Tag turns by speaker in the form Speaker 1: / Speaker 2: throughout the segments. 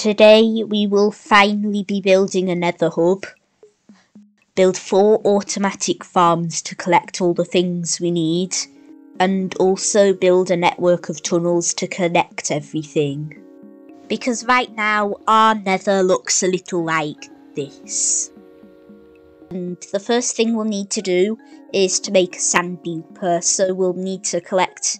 Speaker 1: Today we will finally be building a nether hub. Build 4 automatic farms to collect all the things we need. And also build a network of tunnels to connect everything. Because right now our nether looks a little like this. And the first thing we'll need to do is to make a sand duper, so we'll need to collect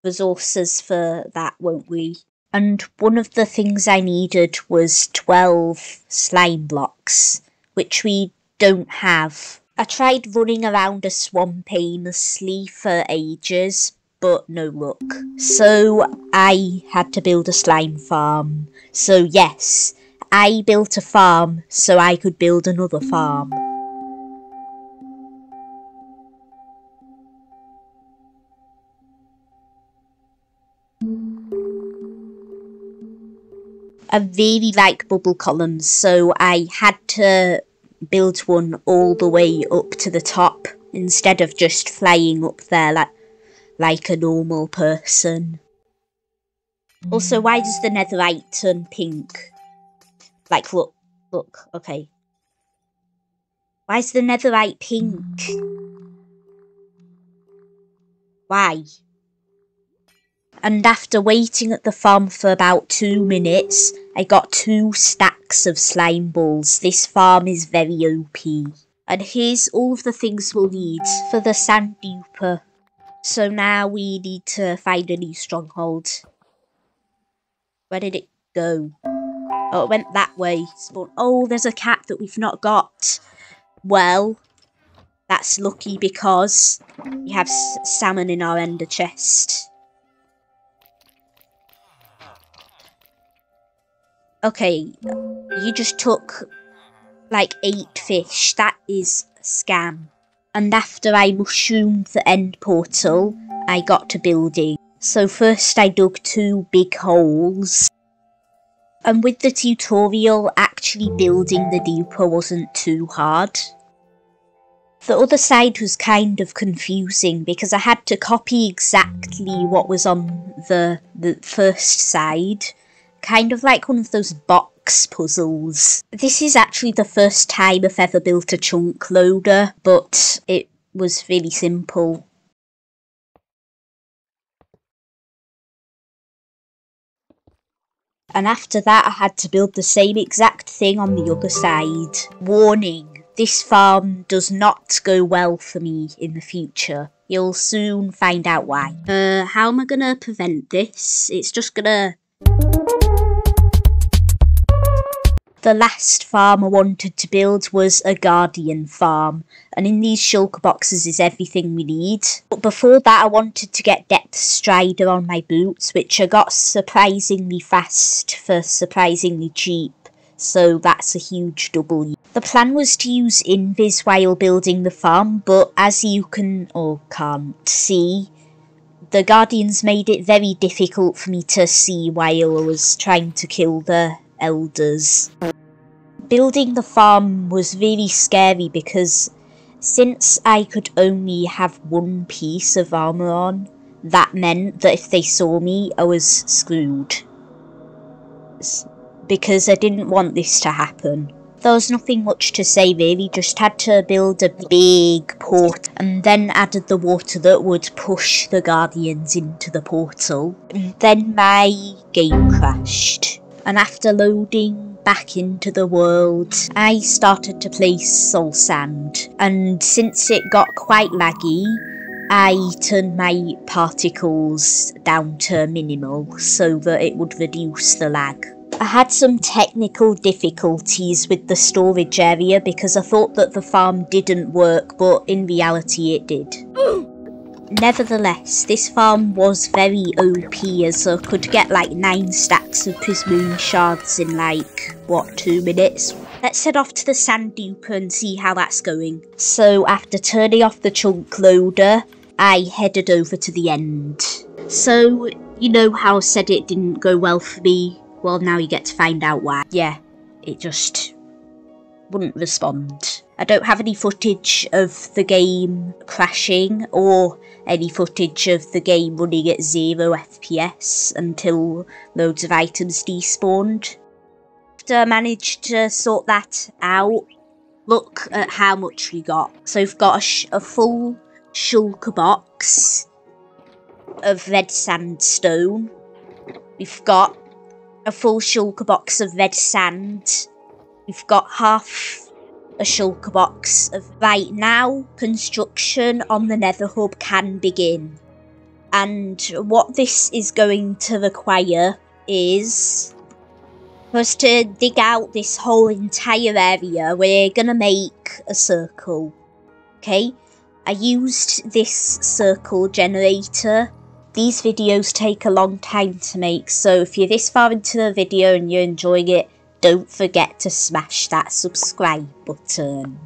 Speaker 1: resources for that, won't we? And one of the things I needed was 12 slime blocks, which we don't have. I tried running around a swamp aimlessly for ages, but no luck. So I had to build a slime farm. So yes, I built a farm so I could build another farm. I really like bubble columns, so I had to build one all the way up to the top instead of just flying up there like a normal person. Also, why does the netherite turn pink? Like, look, okay. Why is the netherite pink? Why? And after waiting at the farm for about 2 minutes, I got 2 stacks of slime balls. This farm is very OP. And here's all of the things we'll need for the sand duper. So now we need to find a new stronghold. Where did it go? Oh, it went that way. Oh, there's a cat that we've not got. Well, that's lucky because we have salmon in our ender chest. Okay, you just took like 8 fish. That is a scam. And after I mushroomed the end portal, I got to building. So first I dug 2 big holes. And with the tutorial, actually building the duper wasn't too hard. The other side was kind of confusing because I had to copy exactly what was on the first side. Kind of like one of those box puzzles. This is actually the first time I've ever built a chunk loader, but it was really simple. And after that I had to build the same exact thing on the other side. Warning, this farm does not go well for me in the future. You'll soon find out why. How am I gonna prevent this? It's just gonna... The last farm I wanted to build was a guardian farm, and in these shulker boxes is everything we need. But before that I wanted to get depth strider on my boots, which I got surprisingly fast for surprisingly cheap, so that's a huge W. The plan was to use invis while building the farm, but as you can or can't see, the guardians made it very difficult for me to see while I was trying to kill the elders. Building the farm was really scary because since I could only have 1 piece of armour on, that meant that if they saw me, I was screwed. Because I didn't want this to happen. There was nothing much to say really, just had to build a big port and then added the water that would push the guardians into the portal. And then my game crashed. And after loading back into the world, I started to place soul sand. And since it got quite laggy, I turned my particles down to minimal so that it would reduce the lag. I had some technical difficulties with the storage area because I thought that the farm didn't work, but in reality it did. Nevertheless, this farm was very OP as I could get like 9 stacks of prismoon shards in like, what, 2 minutes? Let's head off to the sand duper and see how that's going. So after turning off the chunk loader, I headed over to the end. So, you know how I said it didn't go well for me? Well, now you get to find out why. Yeah, it just wouldn't respond. I don't have any footage of the game crashing or any footage of the game running at 0 FPS until loads of items despawned. after I managed to sort that out, look at how much we got. So we've got a full shulker box of red sandstone. We've got a full shulker box of red sand. We've got half a shulker box of... Right, now construction on the Nether hub can begin. And what this is going to require is for us to dig out this whole entire area. We're gonna make a circle. Okay? I used this circle generator. These videos take a long time to make, so if you're this far into the video and you're enjoying it, don't forget to smash that subscribe button.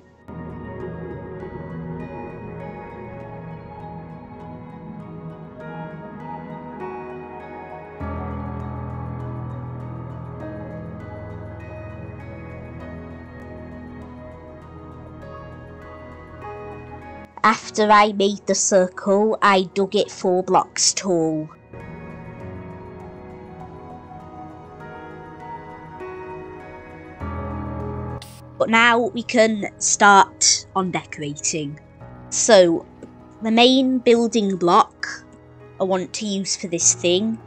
Speaker 1: After I made the circle, I dug it 4 blocks tall. But now we can start on decorating. So, the main building block I want to use for this thing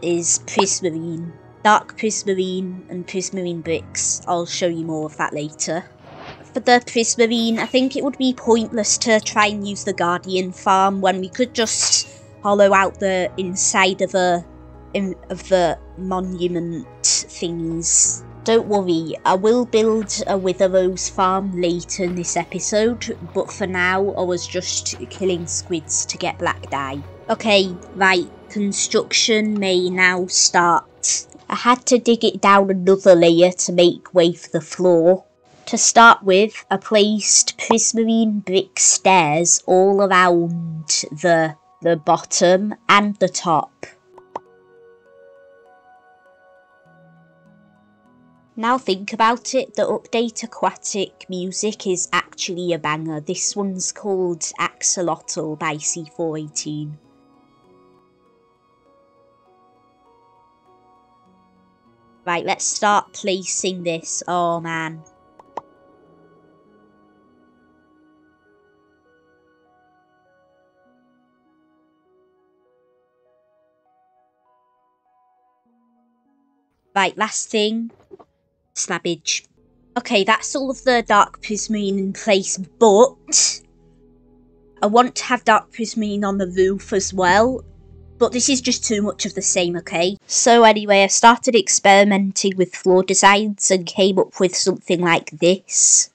Speaker 1: is prismarine. Dark prismarine and prismarine bricks. I'll show you more of that later. For the prismarine, I think it would be pointless to try and use the Guardian farm when we could just hollow out the inside of the monument thingies. Don't worry, I will build a Wither Rose farm later in this episode, but for now I was just killing squids to get black dye. Okay, right, construction may now start. I had to dig it down another layer to make way for the floor. To start with, I placed prismarine brick stairs all around the bottom and the top. Now think about it, the update aquatic music is actually a banger. This one's called Axolotl by C418. Right, let's start placing this. Oh man. Right, last thing. Slabbage. Okay, that's all of the dark prismarine in place, but I want to have dark prismarine on the roof as well, but this is just too much of the same, okay? So anyway, I started experimenting with floor designs and came up with something like this.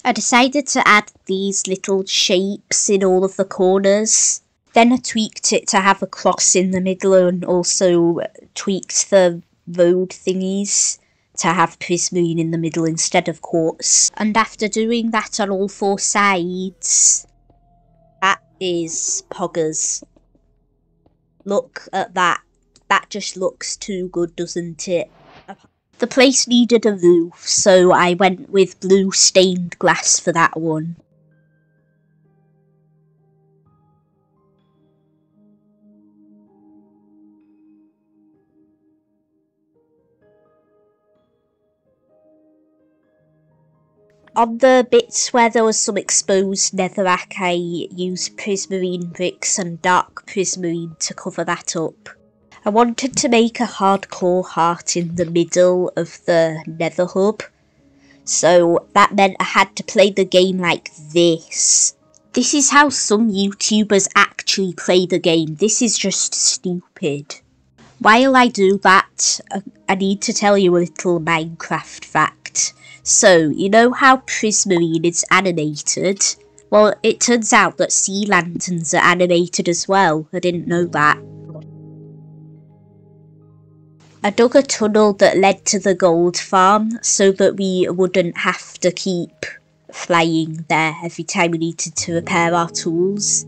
Speaker 1: I decided to add these little shapes in all of the corners. Then I tweaked it to have a cross in the middle and also tweaked the road thingies to have prismarine in the middle instead of quartz. And after doing that on all 4 sides, that is poggers. Look at that. That just looks too good, doesn't it? The place needed a roof, so I went with blue stained glass for that one. On the bits where there was some exposed netherrack, I used prismarine bricks and dark prismarine to cover that up. I wanted to make a hardcore heart in the middle of the nether hub, so that meant I had to play the game like this. This is how some YouTubers actually play the game. This is just stupid. While I do that, I need to tell you a little Minecraft fact. So, you know how prismarine is animated? Well, it turns out that sea lanterns are animated as well. I didn't know that. I dug a tunnel that led to the gold farm so that we wouldn't have to keep flying there every time we needed to repair our tools.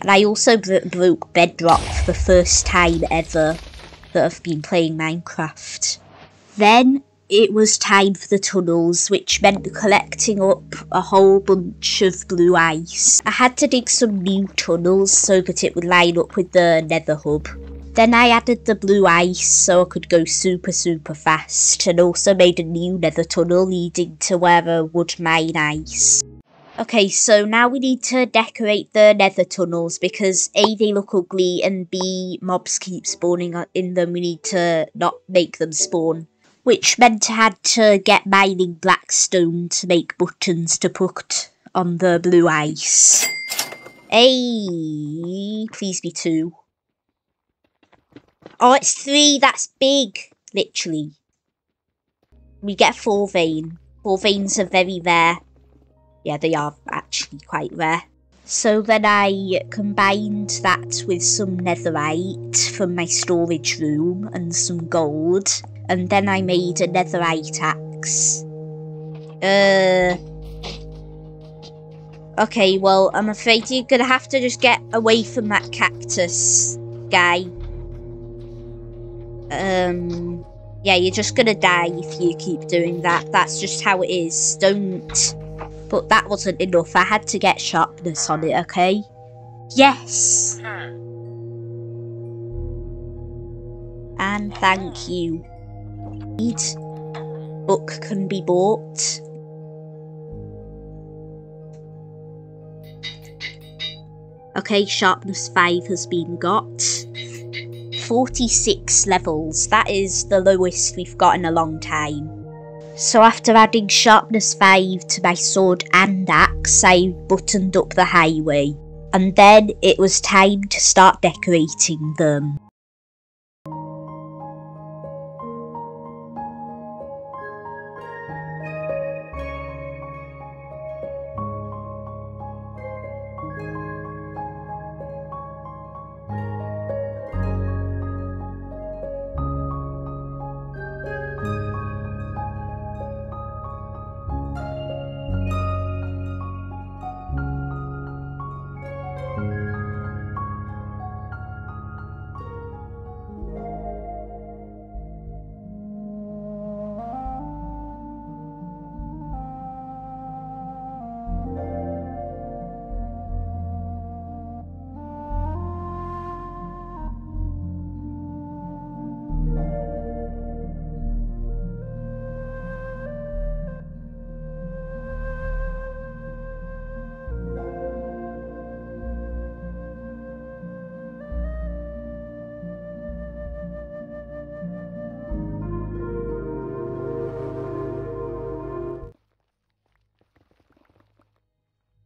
Speaker 1: And I also broke bedrock for the first time ever that I've been playing Minecraft. Then it was time for the tunnels, which meant collecting up a whole bunch of blue ice. I had to dig some new tunnels so that it would line up with the nether hub. Then I added the blue ice so I could go super fast, and also made a new nether tunnel leading to where I would mine ice. Okay, so now we need to decorate the nether tunnels because A, they look ugly, and B, mobs keep spawning in them. We need to not make them spawn. Which meant I had to get mining blackstone to make buttons to put on the blue ice. Hey, please be 2. Oh, it's 3, that's big, literally. We get 4 vein. 4 veins are very rare. Yeah, they are actually quite rare. So then I combined that with some netherite from my storage room and some gold. And then I made a netherite axe. Okay, well, I'm afraid you're gonna have to just get away from that cactus guy. Yeah, you're just gonna die if you keep doing that. That's just how it is. Don't... But that wasn't enough. I had to get sharpness on it, okay? Yes! And thank you. Book can be bought. Okay, sharpness 5 has been got. 46 levels. That is the lowest we've got in a long time. So after adding sharpness 5 to my sword and axe, I buttoned up the highway. And then it was time to start decorating them.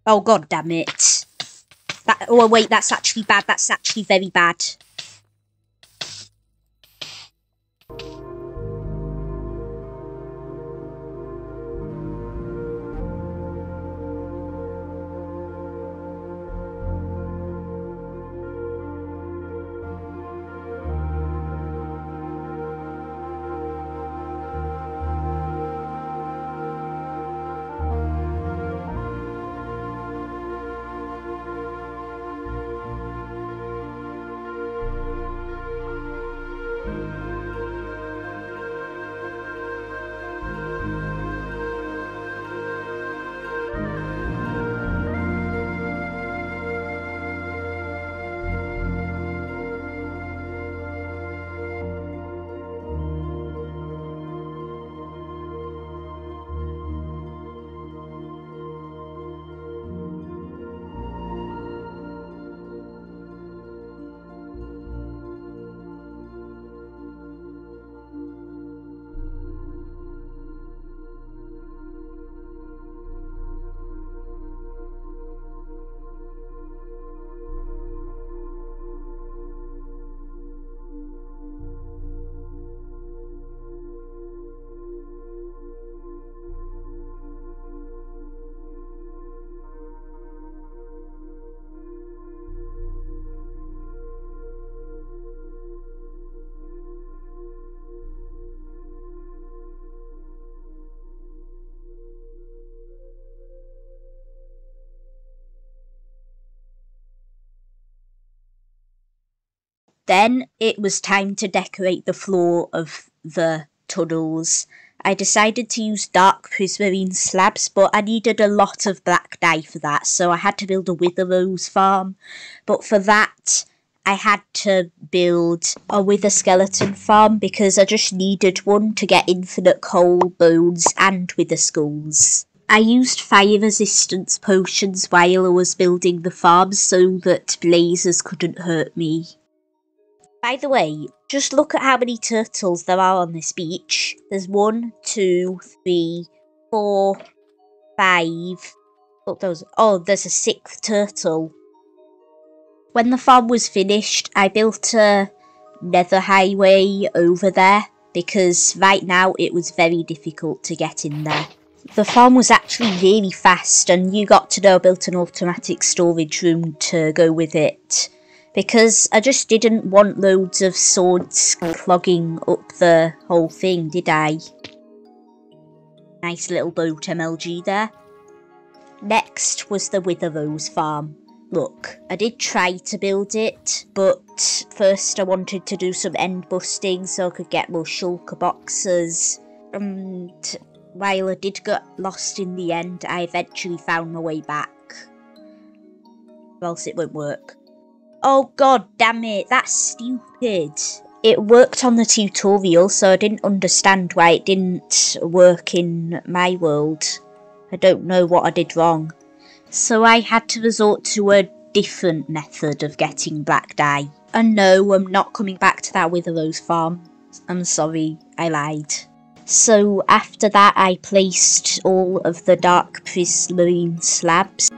Speaker 1: Oh god damn it. Oh wait, that's actually bad. That's actually very bad. Then it was time to decorate the floor of the tunnels. I decided to use dark prismarine slabs, but I needed a lot of black dye for that, so I had to build a wither rose farm. But for that, I had to build a wither skeleton farm because I just needed one to get infinite coal, bones and wither skulls. I used fire resistance potions while I was building the farm so that blazes couldn't hurt me. By the way, just look at how many turtles there are on this beach. There's 1, 2, 3, 4, 5. Oh, there's a 6th turtle. When the farm was finished, I built a nether highway over there because right now it was very difficult to get in there. The farm was actually really fast, and you got to know I built an automatic storage room to go with it because I just didn't want loads of swords clogging up the whole thing, did I? Nice little boat MLG there. Next was the Wither Rose farm. Look, I did try to build it, but first I wanted to do some end busting so I could get more shulker boxes. And while I did get lost in the end, I eventually found my way back. Or else it won't work. Oh god damn it, that's stupid. It worked on the tutorial, so I didn't understand why it didn't work in my world. I don't know what I did wrong. So I had to resort to a different method of getting black dye. And no, I'm not coming back to that Wither Rose farm. I'm sorry, I lied. So after that I placed all of the dark prismarine slabs.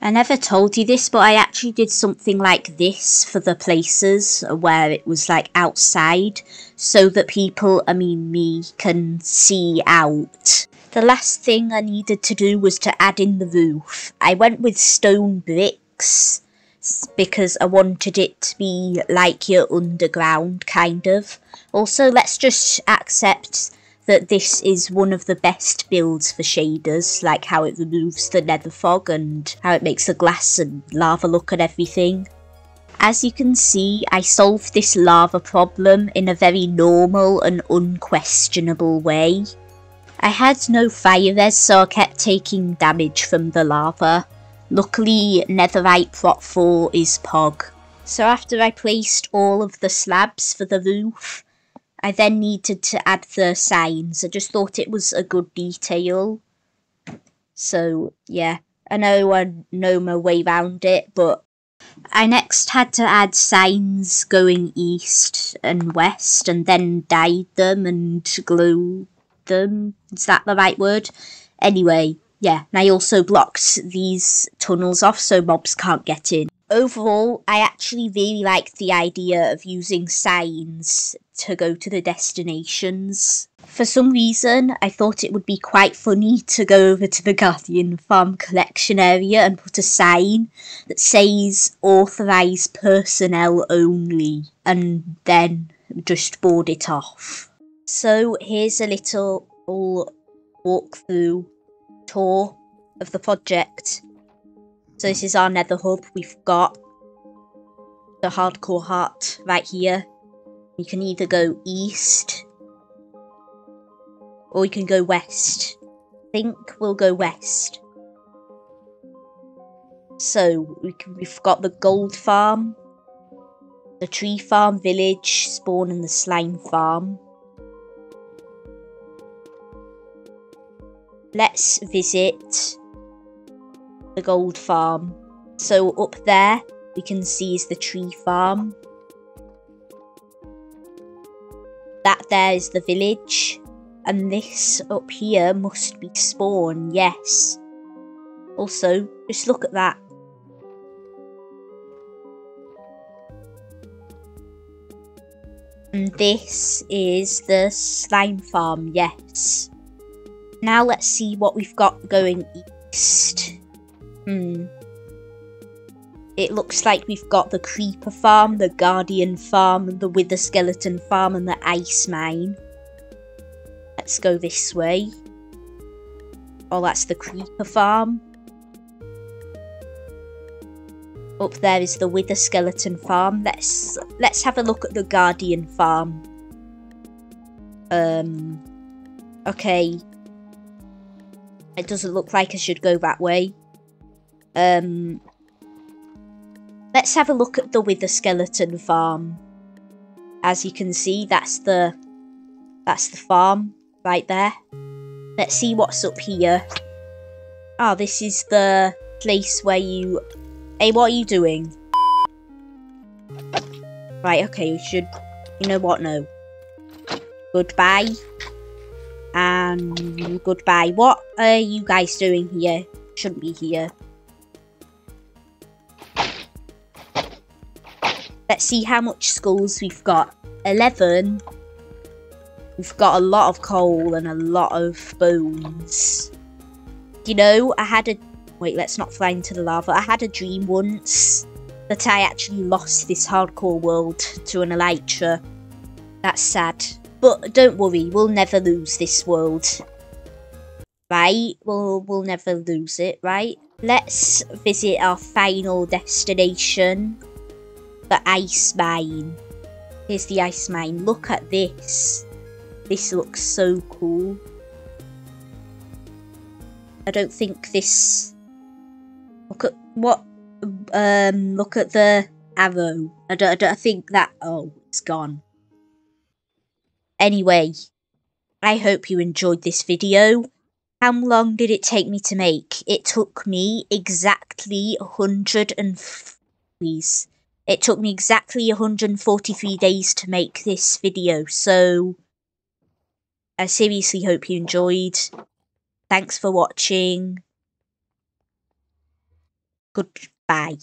Speaker 1: I never told you this, but I actually did something like this for the places where it was like outside, so that people, me, can see out. The last thing I needed to do was to add in the roof. I went with stone bricks because I wanted it to be like your underground, kind of. Also, let's just accept that this is one of the best builds for shaders, like how it removes the nether fog and how it makes the glass and lava look and everything. As you can see, I solved this lava problem in a very normal and unquestionable way. I had no fire res, so I kept taking damage from the lava. Luckily, netherite prot 4 is pog. So after I placed all of the slabs for the roof, I then needed to add the signs. I just thought it was a good detail. So yeah, I know my way around it, but I next had to add signs going east and west and then dyed them and glued them. Is that the right word? Anyway, yeah, and I also blocked these tunnels off so mobs can't get in. Overall, I actually really like the idea of using signs to go to the destinations. For some reason, I thought it would be quite funny to go over to the Guardian Farm collection area and put a sign that says authorised personnel only, and then just board it off. So here's a little walkthrough tour of the project. So this is our nether hub. We've got the hardcore heart right here. You can either go east or you can go west. I think we'll go west. So we've got the gold farm, the tree farm, village, spawn and the slime farm. Let's visit the gold farm. So up there we can see is the tree farm. That there is the village. And this up here must be spawn, yes. Also, just look at that. And this is the slime farm, yes. Now let's see what we've got going east. It looks like we've got the creeper farm, the guardian farm, the wither skeleton farm and the ice mine. Let's go this way. Oh, that's the creeper farm. Up there is the wither skeleton farm. Let's have a look at the guardian farm. Okay. It doesn't look like I should go that way. Let's have a look at the Wither Skeleton farm. As you can see, that's the farm right there. Let's see what's up here. Oh, this is the place where you... Hey, what are you doing? Right, okay, you should... You know what? No. Goodbye. And goodbye. What are you guys doing here? Shouldn't be here. Let's see how much skulls we've got. 11. We've got a lot of coal and a lot of bones. You know, I had a... Wait, let's not fly into the lava. I had a dream once that I actually lost this hardcore world to an elytra. That's sad. But don't worry, we'll never lose this world. Right? We'll never lose it, right? Let's visit our final destination. The ice mine. Here's the ice mine. Look at this. This looks so cool. I don't think this... Look at what... look at the arrow. I don't think that... Oh, it's gone. Anyway, I hope you enjoyed this video. How long did it take me to make? It took me exactly 143 days to make this video, so I seriously hope you enjoyed. Thanks for watching. Goodbye.